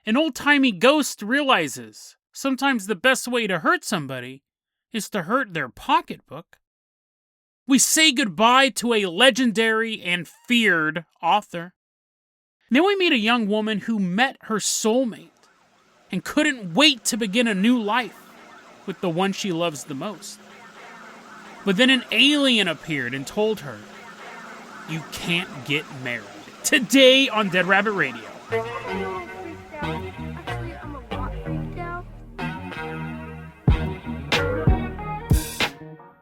An old-timey ghost realizes sometimes the best way to hurt somebody is to hurt their pocketbook. We say goodbye to a legendary and feared author. Then we meet a young woman who met her soulmate and couldn't wait to begin a new life with the one she loves the most. But then an alien appeared and told her, "You can't get married." Today on Dead Rabbit Radio.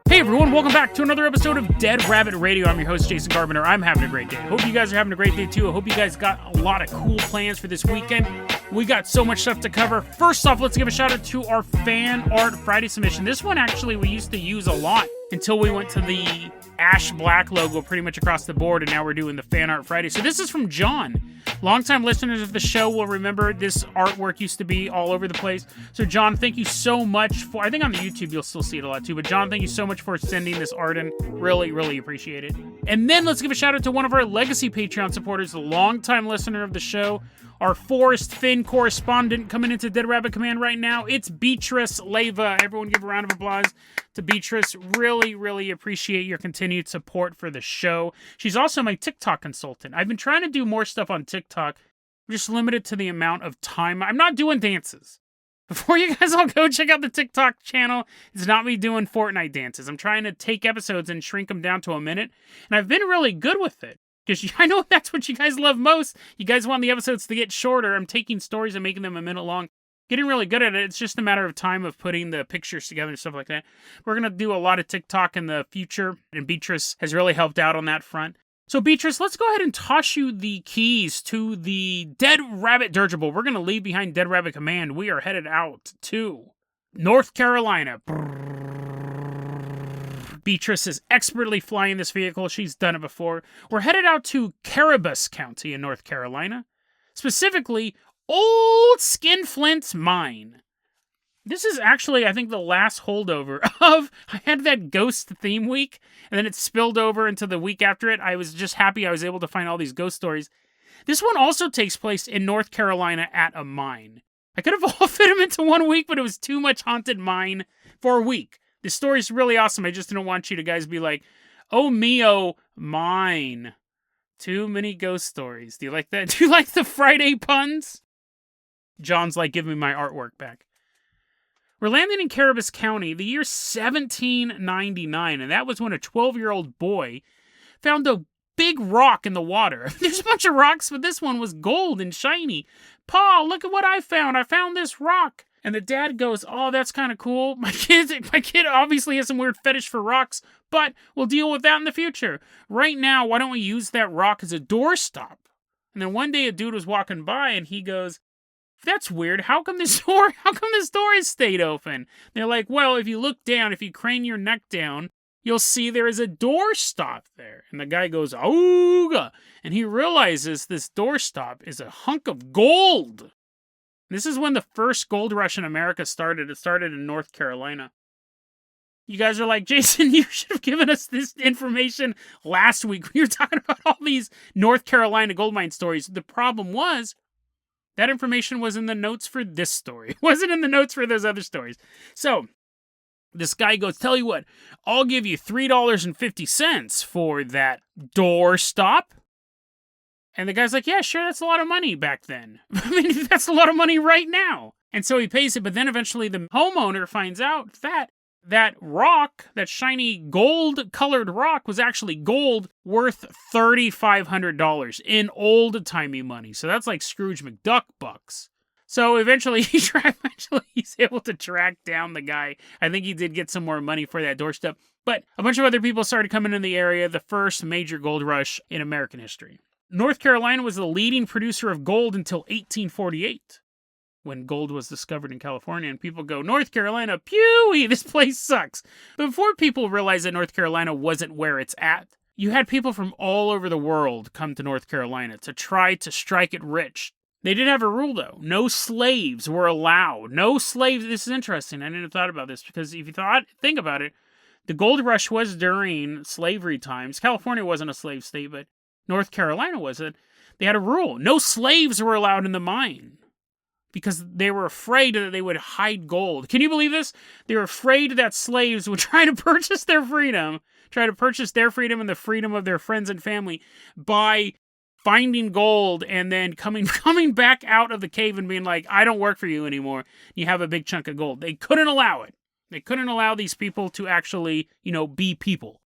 Hey everyone, welcome back to another episode of Dead Rabbit Radio. I'm your host, Jason Carpenter. I'm having a great day. Hope you guys are having a great day too. I hope you guys got a lot of cool plans for this weekend. We got so much stuff to cover. First off, let's give a shout out to our Fan Art Friday submission. This one actually we used to use a lot until we went to the ash black logo pretty much across the board, and now we're doing the Fan Art Friday. So this is from John. Longtime listeners of the show will remember this artwork used to be all over the place. So John, thank you so much for, I think on the YouTube you'll still see it a lot too, but John, thank you so much for sending this art in. Really, really appreciate it. And then let's give a shout out to one of our legacy Patreon supporters, a longtime listener of the show, our Forest Finn correspondent coming into Dead Rabbit Command right now. It's Beatrice Leva. Everyone give a round of applause to Beatrice. Really, really appreciate your continued support for the show. She's also my TikTok consultant. I've been trying to do more stuff on TikTok. I'm just limited to the amount of time. I'm not doing dances. Before you guys all go check out the TikTok channel, it's not me doing Fortnite dances. I'm trying to take episodes and shrink them down to a minute. And I've been really good with it. Because I know that's what you guys love most. You guys want the episodes to get shorter. I'm taking stories and making them a minute long. Getting really good at it. It's just a matter of time of putting the pictures together and stuff like that. We're going to do a lot of TikTok in the future. And Beatrice has really helped out on that front. So Beatrice, let's go ahead and toss you the keys to the Dead Rabbit dirigible. We're going to leave behind Dead Rabbit Command. We are headed out to North Carolina. Beatrice is expertly flying this vehicle. She's done it before. We're headed out to Caribous County in North Carolina. Specifically, Old Skinflint Mine. This is actually, I think, the last holdover of... I had that ghost theme week, and then it spilled over into the week after it. I was just happy I was able to find all these ghost stories. This one also takes place in North Carolina at a mine. I could have all fit them into 1 week, but it was too much haunted mine for a week. This story's really awesome. I just didn't want you to guys be like, "Oh, mio, mine." Too many ghost stories. Do you like that? Do you like the Friday puns? John's like, "Give me my artwork back." We're landing in Caribous County, the year 1799, and that was when a 12-year-old boy found a big rock in the water. There's a bunch of rocks, but this one was gold and shiny. "Pa, look at what I found. I found this rock." And the dad goes, "Oh, that's kind of cool. My kid obviously has some weird fetish for rocks, but we'll deal with that in the future. Right now, why don't we use that rock as a doorstop?" And then one day a dude was walking by and he goes, "That's weird. How come this door has stayed open?" And they're like, "Well, if you look down, if you crane your neck down, you'll see there is a doorstop there." And the guy goes, "Ooga." And he realizes this doorstop is a hunk of gold. This is when the first gold rush in America started. It started in North Carolina. You guys are like, "Jason, you should have given us this information last week. We were talking about all these North Carolina gold mine stories." The problem was, that information was in the notes for this story. It wasn't in the notes for those other stories. So, this guy goes, "Tell you what, I'll give you $3.50 for that doorstop." And the guy's like, "Yeah, sure, that's a lot of money back then. I mean, that's a lot of money right now." And so he pays it, but then eventually the homeowner finds out that that rock, that shiny gold-colored rock, was actually gold worth $3,500 in old-timey money. So that's like Scrooge McDuck bucks. So eventually he's able to track down the guy. I think he did get some more money for that doorstep. But a bunch of other people started coming in the area, the first major gold rush in American history. North Carolina was the leading producer of gold until 1848, when gold was discovered in California, and people go, "North Carolina, pew, this place sucks." But before people realized that North Carolina wasn't where it's at, you had people from all over the world come to North Carolina to try to strike it rich. They did have a rule, though. No slaves were allowed. No slaves. This is interesting. I didn't thought about this, because if you think about it, the gold rush was during slavery times. California wasn't a slave state, but North Carolina was it. They had a rule. No slaves were allowed in the mine. because they were afraid that they would hide gold. Can you believe this? They were afraid that slaves would try to purchase their freedom and the freedom of their friends and family by finding gold and then coming back out of the cave and being like, I don't work for you anymore. You have a big chunk of gold. They couldn't allow it. They couldn't allow these people to actually, be people.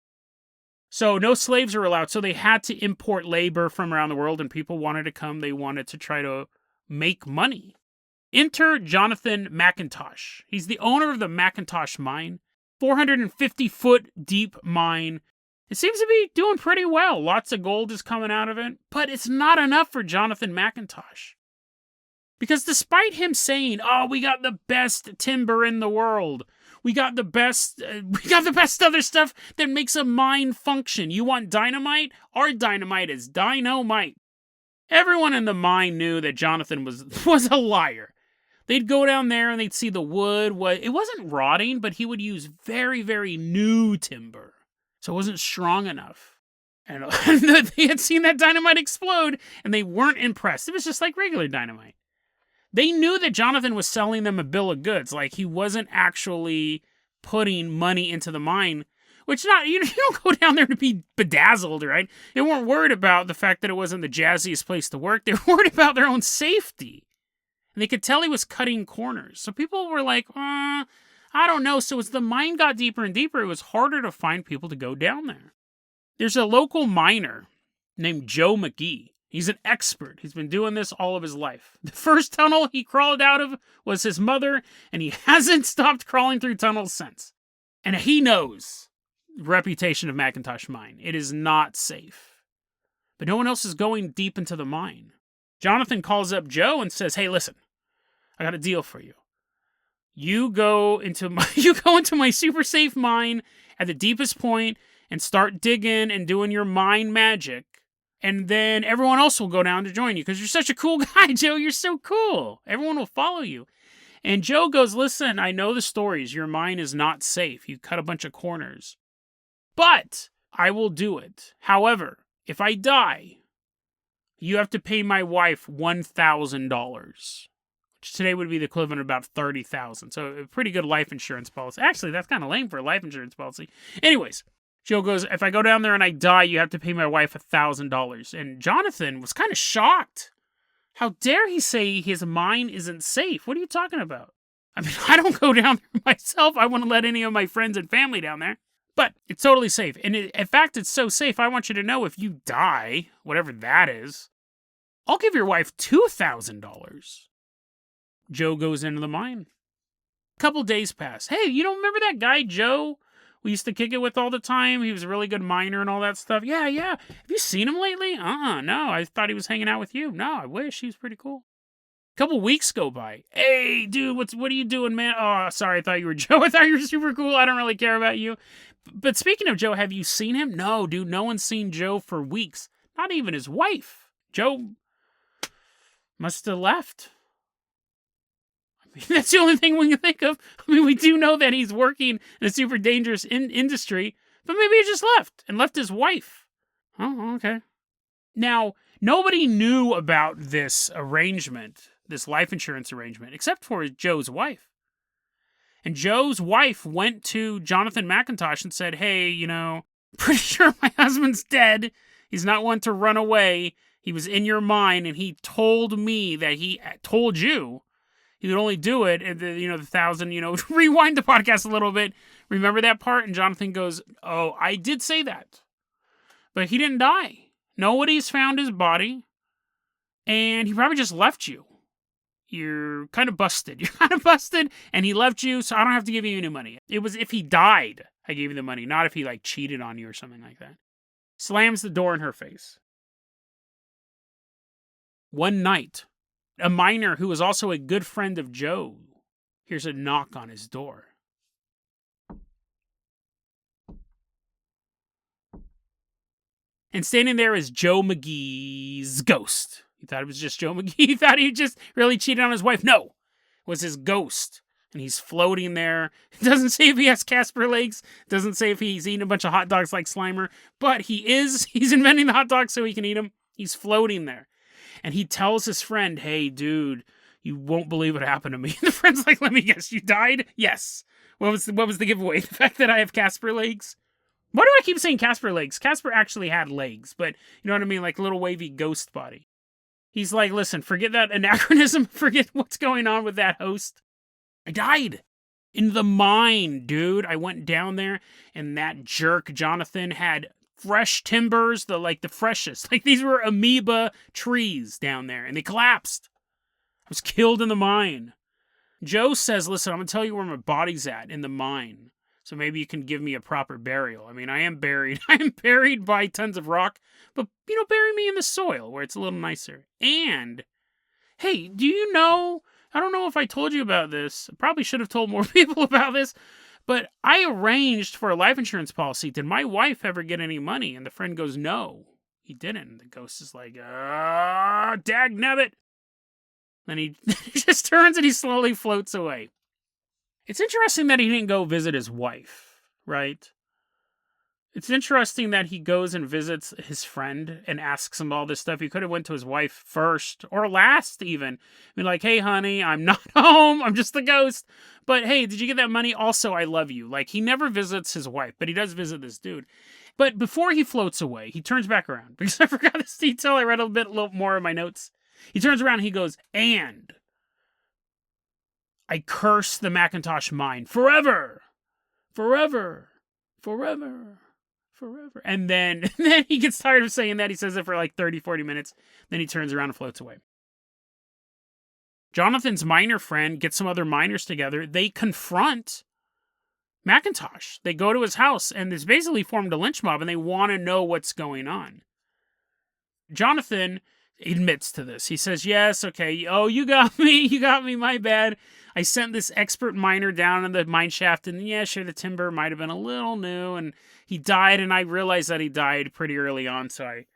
So no slaves were allowed. So they had to import labor from around the world, and people wanted to come. They wanted to try to make money. Enter Jonathan McIntosh. He's the owner of the McIntosh mine. 450-foot deep mine. It seems to be doing pretty well. Lots of gold is coming out of it. But it's not enough for Jonathan McIntosh. Because despite him saying, we got the best timber in the world. We got the best other stuff that makes a mine function. You want dynamite? Our dynamite is dynamite. Everyone in the mine knew that Jonathan was a liar. They'd go down there and they'd see the wood. It wasn't rotting, but he would use very, very new timber. So it wasn't strong enough. And they had seen that dynamite explode, and they weren't impressed. It was just like regular dynamite. They knew that Jonathan was selling them a bill of goods. Like, he wasn't actually putting money into the mine. Which you don't go down there to be bedazzled, right? They weren't worried about the fact that it wasn't the jazziest place to work. They were worried about their own safety. And they could tell he was cutting corners. So people were like, I don't know. So as the mine got deeper and deeper, it was harder to find people to go down there. There's a local miner named Joe McGee. He's an expert. He's been doing this all of his life. The first tunnel he crawled out of was his mother, and he hasn't stopped crawling through tunnels since. And he knows the reputation of McIntosh Mine. It is not safe. But no one else is going deep into the mine. Jonathan calls up Joe and says, hey, listen, I got a deal for you. You go into my super safe mine at the deepest point and start digging and doing your mine magic. And then everyone else will go down to join you because you're such a cool guy, Joe. You're so cool. Everyone will follow you. And Joe goes, listen, I know the stories. Your mine is not safe. You cut a bunch of corners. But I will do it. However, if I die, you have to pay my wife $1,000. Which today would be the equivalent of about $30,000. So a pretty good life insurance policy. Actually, that's kind of lame for a life insurance policy. Anyways, Joe goes, if I go down there and I die, you have to pay my wife $1,000. And Jonathan was kind of shocked. How dare he say his mine isn't safe? What are you talking about? I mean, I don't go down there myself. I wouldn't let any of my friends and family down there. But it's totally safe. And in fact, it's so safe, I want you to know if you die, whatever that is, I'll give your wife $2,000. Joe goes into the mine. A couple days pass. Hey, remember that guy, Joe, we used to kick it with all the time? He was a really good miner and all that stuff. Yeah. Have you seen him lately? No. I thought he was hanging out with you. No, I wish. He was pretty cool. A couple weeks go by. Hey, dude, what are you doing, man? Oh, sorry, I thought you were Joe. I thought you were super cool. I don't really care about you. But speaking of Joe, have you seen him? No, dude, no one's seen Joe for weeks. Not even his wife. Joe must have left. That's the only thing we can think of. I mean, we do know that he's working in a super dangerous industry, but maybe he just left his wife. Oh, okay. Now, nobody knew about this arrangement, this life insurance arrangement, except for Joe's wife. And Joe's wife went to Jonathan McIntosh and said, hey, pretty sure my husband's dead. He's not one to run away. He was in your mine, and he told me that he told you he would only do it at the 1,000, rewind the podcast a little bit. Remember that part? And Jonathan goes, oh, I did say that. But he didn't die. Nobody's found his body. And he probably just left you. You're kind of busted. And he left you, so I don't have to give you any money. It was if he died, I gave you the money, not if he cheated on you or something like that. Slams the door in her face. One night, a miner who was also a good friend of Joe hears a knock on his door. And standing there is Joe McGee's ghost. He thought it was just Joe McGee. He thought he just really cheated on his wife. No, it was his ghost. And he's floating there. It doesn't say if he has Casper legs. It doesn't say if he's eating a bunch of hot dogs like Slimer. But he's inventing the hot dogs so he can eat them. He's floating there. And he tells his friend, hey, dude, You won't believe what happened to me. The friend's like, let me guess, you died? Yes. What was the giveaway? The fact that I have Casper legs? Why do I keep saying Casper legs? Casper actually had legs, but you know what I mean? Like little wavy ghost body. He's like, listen, forget that anachronism. Forget what's going on with that host. I died. In the mine, dude. I went down there, and that jerk, Jonathan, had fresh timbers, the freshest. Like, these were amoeba trees down there, and they collapsed. I was killed in the mine. Joe says, listen, I'm going to tell you where my body's at, in the mine. So maybe you can give me a proper burial. I mean, I am buried. I am buried by tons of rock, but, bury me in the soil, where it's a little nicer. And, hey, do you know... I don't know if I told you about this. I probably should have told more people about this. But I arranged for a life insurance policy. Did my wife ever get any money? And the friend goes, no, he didn't. And the ghost is like, dagnabbit. Then he just turns and he slowly floats away. It's interesting that he didn't go visit his wife, right? It's interesting that he goes and visits his friend and asks him all this stuff. He could have went to his wife first or last even. Be like, hey, honey, I'm not home. I'm just the ghost. But hey, did you get that money? Also, I love you. Like, he never visits his wife, but he does visit this dude. But before he floats away, he turns back around. Because I forgot this detail. I read a little more in my notes. He turns around and he goes, and I curse the Macintosh mine forever. Forever. Forever. Forever. And then he gets tired of saying that. He says it for like 30, 40 minutes. Then he turns around and floats away. Jonathan's miner friend gets some other miners together. They confront Macintosh. They go to his house, and it's basically formed a lynch mob, and they want to know what's going on. Jonathan admits to this. He says, yes, okay, oh, you got me, my bad. I sent this expert miner down in the mine shaft, and yeah, sure, the timber might have been a little new, and he died, and I realized that he died pretty early on, so I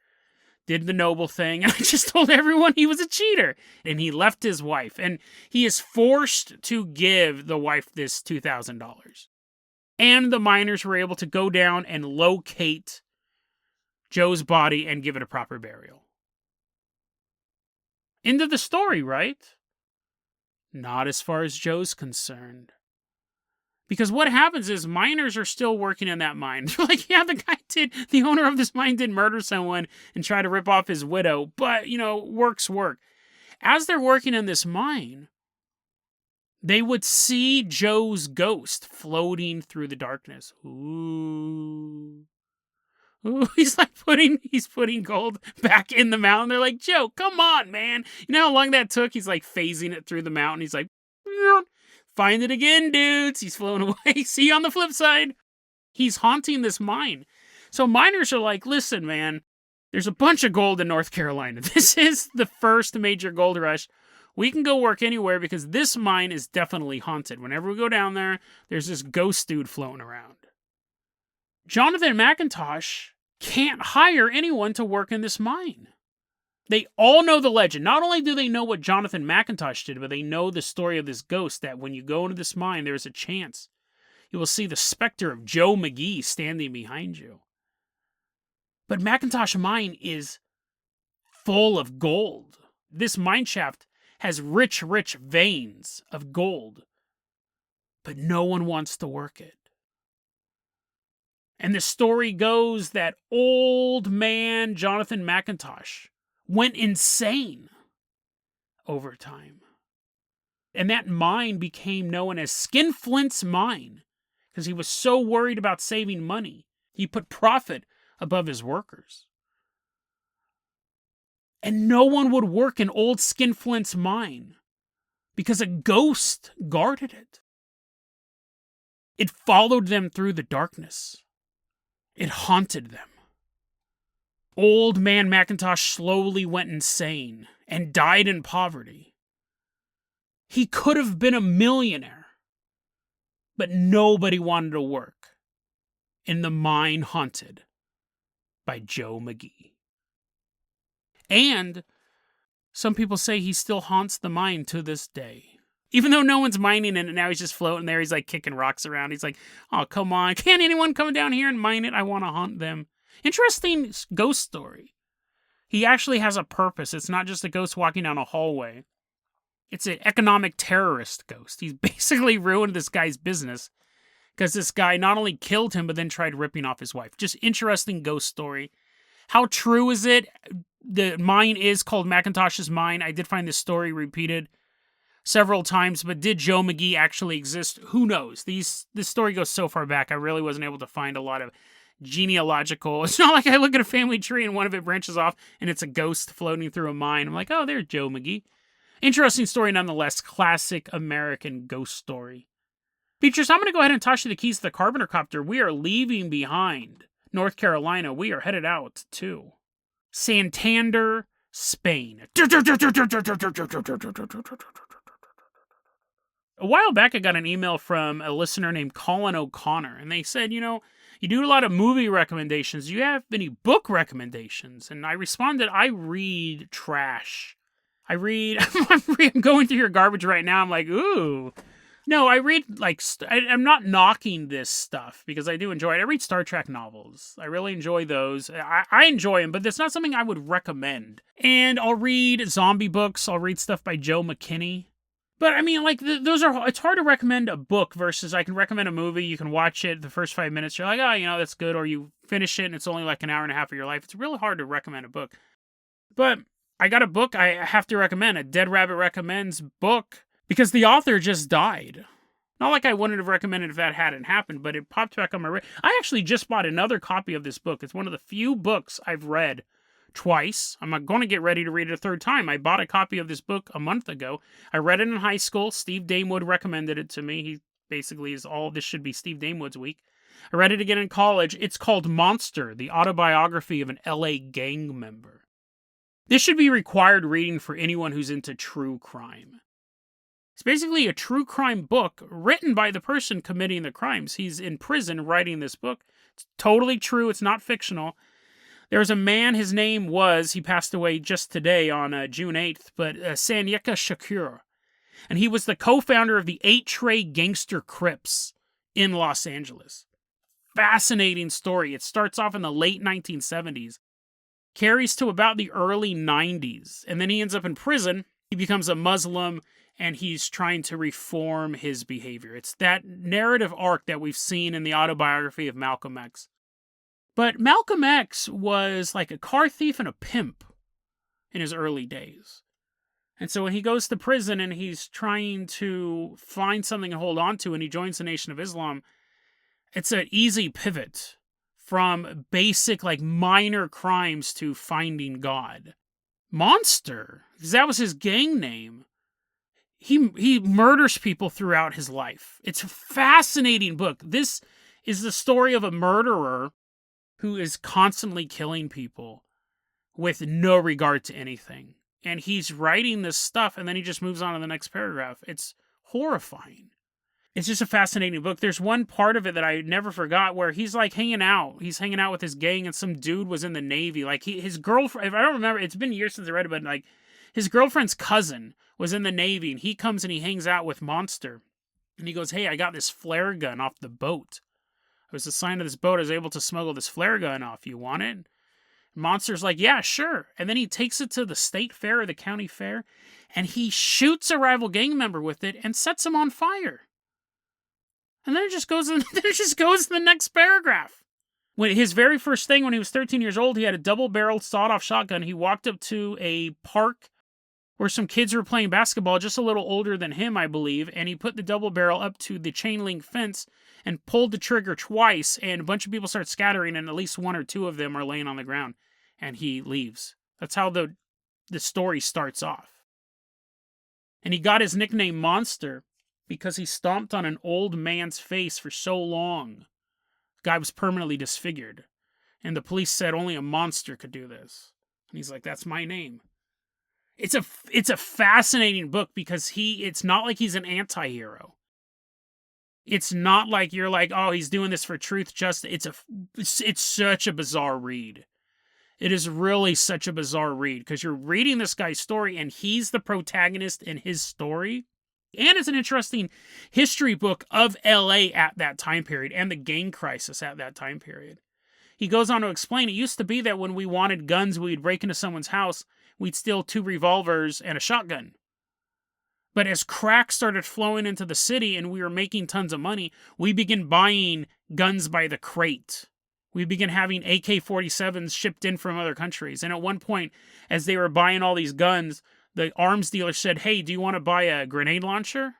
did the noble thing, and I just told everyone he was a cheater. And he left his wife, and he is forced to give the wife this $2,000. And the miners were able to go down and locate Joe's body and give it a proper burial. End of the story, right? Not as far as Joe's concerned. Because what happens is miners are still working in that mine. They're like, yeah, the owner of this mine did murder someone and try to rip off his widow. But, work's work. As they're working in this mine, they would see Joe's ghost floating through the darkness. Ooh. Ooh, he's putting gold back in the mountain. They're like, Joe, come on, man. You know how long that took? He's like phasing it through the mountain. He's like, find it again, dudes. He's flown away. See you on the flip side. He's haunting this mine. So miners are like, listen, man, there's a bunch of gold in North Carolina. This is the first major gold rush. We can go work anywhere because this mine is definitely haunted. Whenever we go down there, there's this ghost dude floating around. Jonathan McIntosh can't hire anyone to work in this mine. They all know the legend. Not only do they know what Jonathan McIntosh did, but they know the story of this ghost, that when you go into this mine, there's a chance you will see the specter of Joe McGee standing behind you. But McIntosh Mine is full of gold. This mine shaft has rich, rich veins of gold, but no one wants to work it. And the story goes that old man Jonathan McIntosh went insane over time. And that mine became known as Skinflint's Mine because he was so worried about saving money. He put profit above his workers. And no one would work in old Skinflint's mine because a ghost guarded it. It followed them through the darkness. It haunted them. Old man McIntosh slowly went insane and died in poverty. He could have been a millionaire, but nobody wanted to work in the mine haunted by Joe McGee. And some people say he still haunts the mine to this day. Even though no one's mining in it now, he's just floating there. He's like kicking rocks around. He's like, oh, come on. Can't anyone come down here and mine it? I want to haunt them. Interesting ghost story. He actually has a purpose. It's not just a ghost walking down a hallway. It's an economic terrorist ghost. He's basically ruined this guy's business because this guy not only killed him, but then tried ripping off his wife. Just interesting ghost story. How true is it? The mine is called Macintosh's Mine. I did find this story repeated several times, but did Joe McGee actually exist? Who knows? This story goes so far back, I really wasn't able to find a lot of genealogical. It's not like I look at a family tree and one of it branches off and it's a ghost floating through a mine. I'm like, oh, there's Joe McGee. Interesting story nonetheless. Classic American ghost story. Features, I'm going to go ahead and toss you the keys to the Carpenter copter. We are leaving behind North Carolina. We are headed out to Santander, Spain. A while back, I got an email from a listener named Colin O'Connor, and they said, you do a lot of movie recommendations. Do you have any book recommendations? And I responded, I read trash. I'm going through your garbage right now. I'm like, ooh. No, I read, I'm not knocking this stuff, because I do enjoy it. I read Star Trek novels. I really enjoy those. I enjoy them, but it's not something I would recommend. And I'll read zombie books. I'll read stuff by Joe McKinney. But, I mean, it's hard to recommend a book versus I can recommend a movie. You can watch it the first 5 minutes. You're like, oh, that's good. Or you finish it and it's only like an hour and a half of your life. It's really hard to recommend a book. But I got a book I have to recommend. A Dead Rabbit Recommends book. Because the author just died. Not like I wouldn't have recommended if that hadn't happened, but it popped back on my radar. I actually just bought another copy of this book. It's one of the few books I've read twice. I'm not going to get ready to read it a third time. I bought a copy of this book a month ago. I read it in high school. Steve Damewood recommended it to me. He basically is this should be Steve Damewood's week. I read it again in college. It's called Monster, the autobiography of an LA gang member. This should be required reading for anyone who's into true crime. It's basically a true crime book written by the person committing the crimes. He's in prison writing this book. It's totally true. It's not fictional. There's a man, he passed away just today on June 8th, but Sanyeka Shakur. And he was the co-founder of the 8-Tray Gangster Crips in Los Angeles. Fascinating story. It starts off in the late 1970s, carries to about the early 90s, and then he ends up in prison. He becomes a Muslim, and he's trying to reform his behavior. It's that narrative arc that we've seen in the autobiography of Malcolm X. But Malcolm X was like a car thief and a pimp in his early days. And so when he goes to prison and he's trying to find something to hold on to and he joins the Nation of Islam, it's an easy pivot from basic, minor crimes to finding God. Monster, because that was his gang name. He murders people throughout his life. It's a fascinating book. This is the story of a murderer who is constantly killing people with no regard to anything. And he's writing this stuff, and then he just moves on to the next paragraph. It's horrifying. It's just a fascinating book. There's one part of it that I never forgot where he's hanging out. He's hanging out with his gang, and some dude was in the Navy. His girlfriend, I don't remember, it's been years since I read it, but his girlfriend's cousin was in the Navy, and he comes and he hangs out with Monster. And he goes, hey, I got this flare gun off the boat. I was assigned to this boat. I was able to smuggle this flare gun off. You want it? Monster's like, yeah, sure. And then he takes it to the state fair or the county fair, and he shoots a rival gang member with it and sets him on fire. And then it just goes to the next paragraph. When his very first thing when he was 13 years old, he had a double-barreled sawed-off shotgun. He walked up to a park where some kids were playing basketball, just a little older than him, I believe, and he put the double barrel up to the chain link fence and pulled the trigger twice, and a bunch of people start scattering, and at least one or two of them are laying on the ground, and he leaves. That's how the story starts off. And he got his nickname Monster because he stomped on an old man's face for so long. The guy was permanently disfigured, and the police said only a monster could do this. And he's like, that's my name. It's a fascinating book because it's not like he's an anti-hero. It's not like you're like, oh, he's doing this for truth, justice. It's such a bizarre read. It is really such a bizarre read because you're reading this guy's story and he's the protagonist in his story. And it's an interesting history book of LA at that time period and the gang crisis at that time period. He goes on to explain, it used to be that when we wanted guns, we'd break into someone's house, we'd steal 2 revolvers and a shotgun. But as crack started flowing into the city and we were making tons of money, we began buying guns by the crate. We began having AK-47s shipped in from other countries. And at one point, as they were buying all these guns, the arms dealer said, "Hey, do you want to buy a grenade launcher?"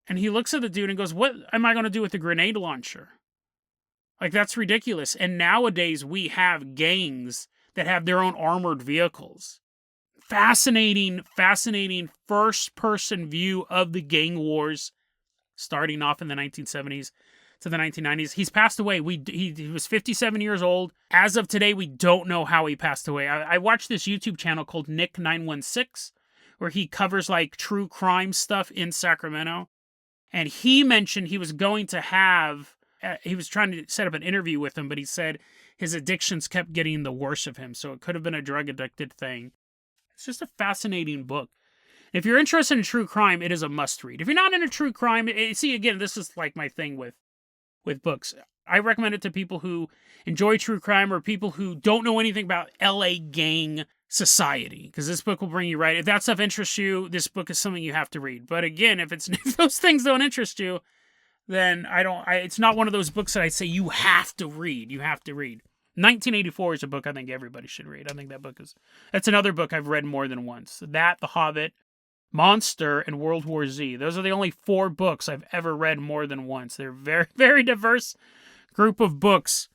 And he looks at the dude and goes, "What am I going to do with a grenade launcher?" Like, that's ridiculous. And nowadays, we have gangs that have their own armored vehicles. Fascinating first-person view of the gang wars, starting off in the 1970s to the 1990s. He's passed away. He was 57 years old. As of today, we don't know how he passed away. I watched this YouTube channel called Nick916, where he covers, like, true crime stuff in Sacramento. And he mentioned he was going to have... he was trying to set up an interview with him, but he said his addictions kept getting the worst of him, so it could have been a drug-addicted thing. It's just a fascinating book. If you're interested in true crime, it is a must-read. If you're not into true crime, see, again, this is like my thing with books. I recommend it to people who enjoy true crime or people who don't know anything about LA gang society, because this book will bring you right. If that stuff interests you, this book is something you have to read. But again, if those things don't interest you, then it's not one of those books that I say you have to read. You have to read. 1984 is a book I think everybody should read. I think that's another book I've read more than once. That, The Hobbit, Monster, and World War Z. Those are the only 4 books I've ever read more than once. They're very, very diverse group of books.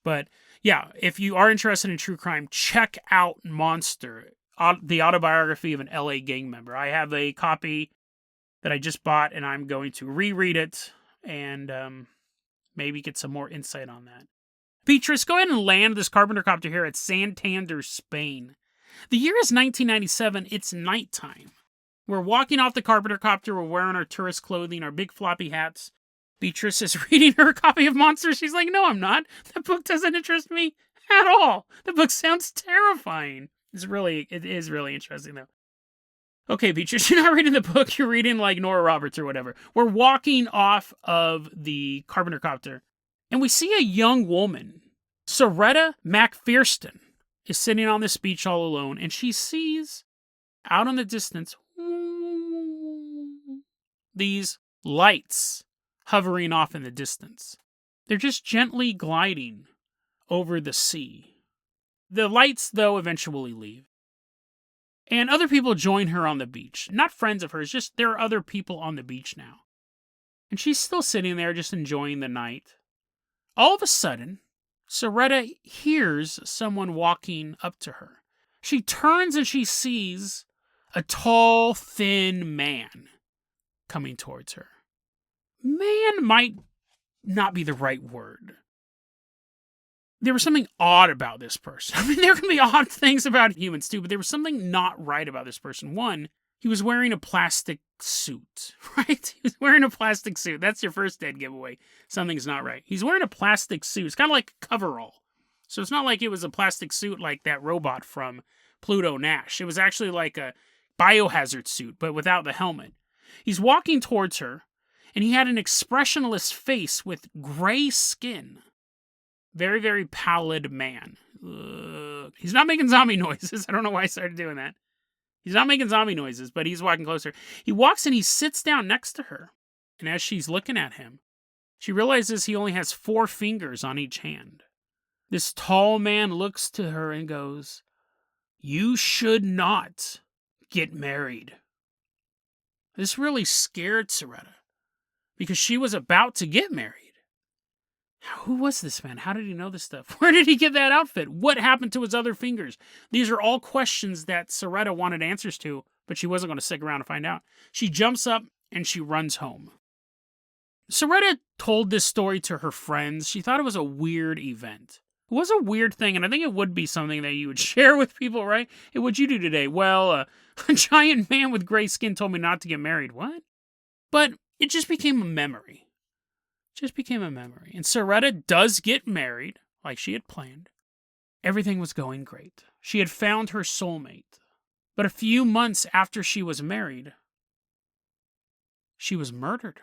But yeah, if you are interested in true crime, check out Monster, the autobiography of an LA gang member. I have a copy that I just bought, and I'm going to reread it and maybe get some more insight on that. Beatrice, go ahead and land this Carpenter copter here at Santander, Spain. The year is 1997. It's nighttime. We're walking off the Carpenter copter. We're wearing our tourist clothing, our big floppy hats. Beatrice is reading her copy of Monster. She's like, "No, I'm not. That book doesn't interest me at all. The book sounds terrifying." It is really interesting, though. Okay, Beatrice, you're not reading the book. You're reading, like, Nora Roberts or whatever. We're walking off of the Carpenter copter, and we see a young woman. Soretta MacPherson is sitting on this beach all alone, and she sees, out in the distance, these lights hovering off in the distance. They're just gently gliding over the sea. The lights, though, eventually leave. And other people join her on the beach. Not friends of hers, just there are other people on the beach now. And she's still sitting there just enjoying the night. All of a sudden, Soretta hears someone walking up to her. She turns and she sees a tall, thin man coming towards her. Man might not be the right word. There was something odd about this person. I mean, there can be odd things about humans too, but there was something not right about this person. One, he was wearing a plastic suit, right? He was wearing a plastic suit. That's your first dead giveaway. Something's not right. He's wearing a plastic suit. It's kind of like a coverall. So it's not like it was a plastic suit like that robot from Pluto Nash. It was actually like a biohazard suit, but without the helmet. He's walking towards her, and he had an expressionless face with gray skin. Very, very pallid man. He's not making zombie noises. I don't know why I started doing that. He's not making zombie noises, but he's walking closer. He walks and he sits down next to her. And as she's looking at him, she realizes he only has 4 fingers on each hand. This tall man looks to her and goes, "You should not get married." This really scared Soretta, because she was about to get married. Who was this man? How did he know this stuff? Where did he get that outfit? What happened to his other fingers? These are all questions that Soretta wanted answers to, but she wasn't going to stick around to find out. She jumps up and she runs home. Soretta told this story to her friends. She thought it was a weird event. It was a weird thing, and I think it would be something that you would share with people, right? Hey, what'd you do today? Well, a giant man with gray skin told me not to get married. What? But it just became a memory. Just became a memory. And Soretta does get married, like she had planned. Everything was going great. She had found her soulmate. But a few months after she was married, she was murdered.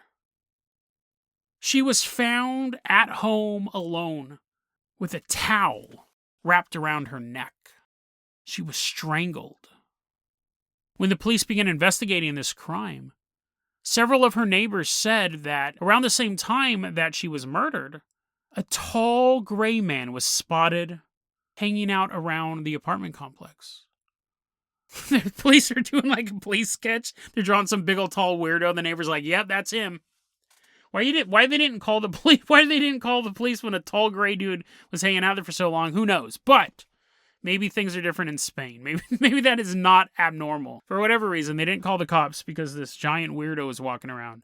She was found at home alone with a towel wrapped around her neck. She was strangled. When the police began investigating this crime, several of her neighbors said that around the same time that she was murdered, a tall gray man was spotted hanging out around the apartment complex. The police are doing like a police sketch. They're drawing some big old tall weirdo. The neighbor's like, "Yep, that's him." Why they didn't call the police? Why they didn't call the police when a tall gray dude was hanging out there for so long? Who knows? But maybe things are different in Spain. Maybe that is not abnormal. For whatever reason, they didn't call the cops because this giant weirdo was walking around.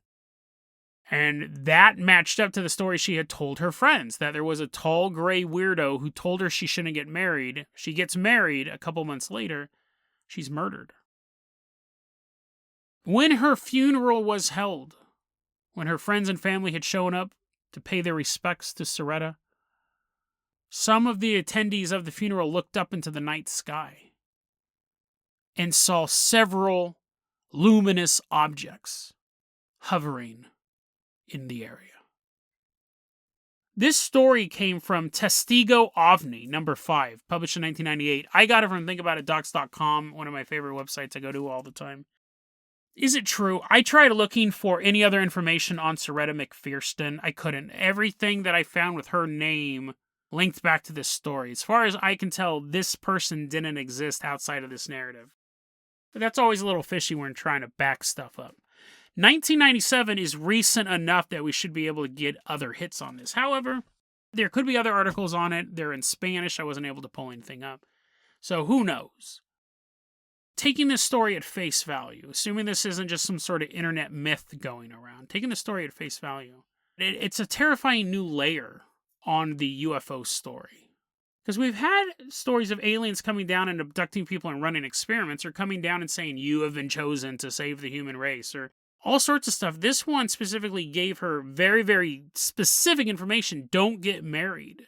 And that matched up to the story she had told her friends, that there was a tall gray weirdo who told her she shouldn't get married. She gets married a couple months later. She's murdered. When her funeral was held, when her friends and family had shown up to pay their respects to Soretta, some of the attendees of the funeral looked up into the night sky and saw several luminous objects hovering in the area. This story came from Testigo OVNI, number 5, published in 1998. I got it from ThinkAboutItDocs.com, one of my favorite websites I go to all the time. Is it true? I tried looking for any other information on Soretta McPherson. I couldn't. Everything that I found with her name linked back to this story. As far as I can tell, this person didn't exist outside of this narrative. But that's always a little fishy when trying to back stuff up. 1997 is recent enough that we should be able to get other hits on this. However, there could be other articles on it. They're in Spanish. I wasn't able to pull anything up. So who knows? Taking this story at face value, assuming this isn't just some sort of internet myth going around, taking the story at face value, it's a terrifying new layer on the UFO story. Because we've had stories of aliens coming down and abducting people and running experiments, or coming down and saying, "You have been chosen to save the human race," or all sorts of stuff. This one specifically gave her very, very specific information. Don't get married.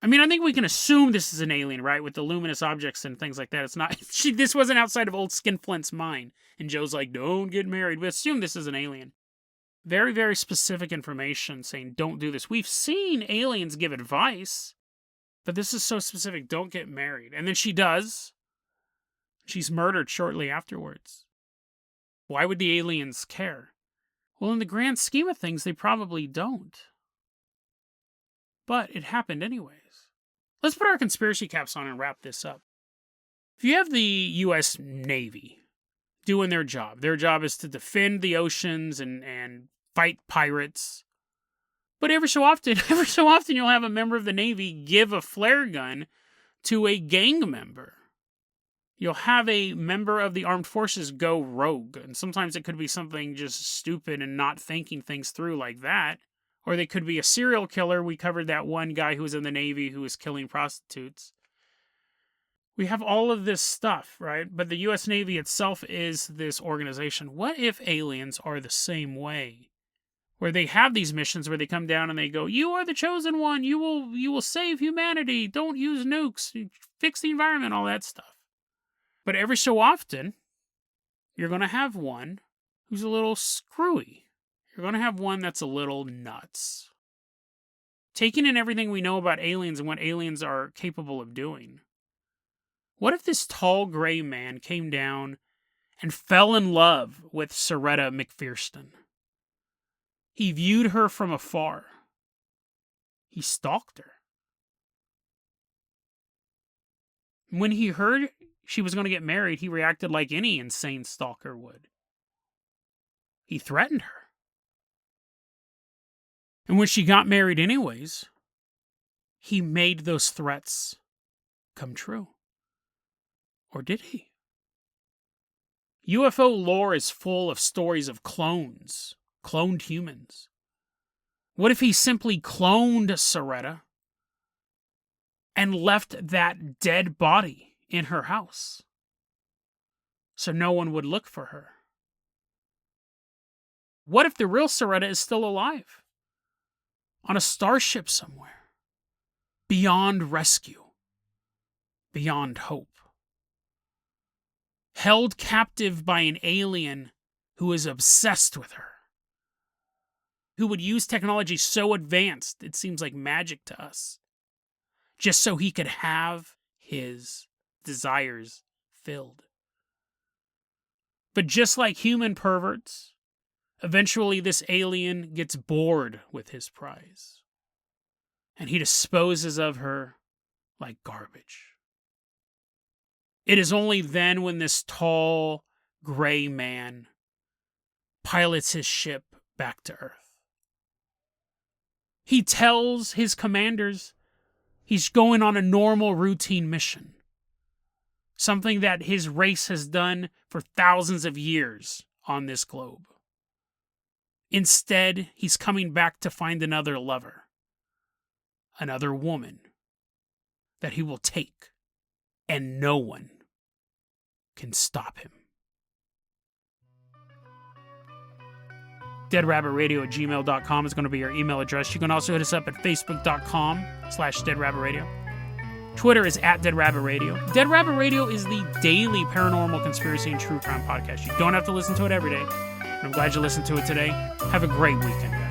I mean, I think we can assume this is an alien, right? With the luminous objects and things like that. It's not. This wasn't outside of old Skinflint's mind. And Joe's like, "Don't get married." We assume this is an alien. Very, very specific information saying, don't do this. We've seen aliens give advice, but this is so specific. Don't get married. And then she does. She's murdered shortly afterwards. Why would the aliens care? Well, in the grand scheme of things, they probably don't. But it happened anyways. Let's put our conspiracy caps on and wrap this up. If you have the U.S. Navy doing their job is to defend the oceans and fight pirates. But every so often you'll have a member of the Navy give a flare gun to a gang member. You'll have a member of the armed forces go rogue, and sometimes it could be something just stupid and not thinking things through like that. Or they could be a serial killer. We covered that one guy who was in the Navy who was killing prostitutes. We have all of this stuff, right? But the U.S. Navy itself is this organization. What if aliens are the same way? Where they have these missions where they come down and they go, "You are the chosen one. You will save humanity. Don't use nukes. Fix the environment," all that stuff. But every so often, you're going to have one who's a little screwy. You're going to have one that's a little nuts. Taking in everything we know about aliens and what aliens are capable of doing, what if this tall gray man came down and fell in love with Soretta McPherson? He viewed her from afar. He stalked her. When he heard she was going to get married, he reacted like any insane stalker would. He threatened her. And when she got married anyways, he made those threats come true. Or did he? UFO lore is full of stories of clones, cloned humans. What if he simply cloned Soretta and left that dead body in her house so no one would look for her? What if the real Soretta is still alive on a starship somewhere, beyond rescue, beyond hope, held captive by an alien who is obsessed with her, who would use technology so advanced it seems like magic to us, just so he could have his desires filled? But just like human perverts, eventually this alien gets bored with his prize. And he disposes of her like garbage. It is only then when this tall, gray man pilots his ship back to Earth. He tells his commanders he's going on a normal routine mission. Something that his race has done for thousands of years on this globe. Instead, he's coming back to find another lover. Another woman that he will take, and no one can stop him. deadrabbitradio@gmail.com is going to be your email address. You can also hit us up at facebook.com/deadrabbitradio. Twitter is @deadrabbitradio. Dead Rabbit Radio is the daily paranormal conspiracy and true crime podcast. You don't have to listen to it every day. I'm glad you listened to it today. Have a great weekend, guys.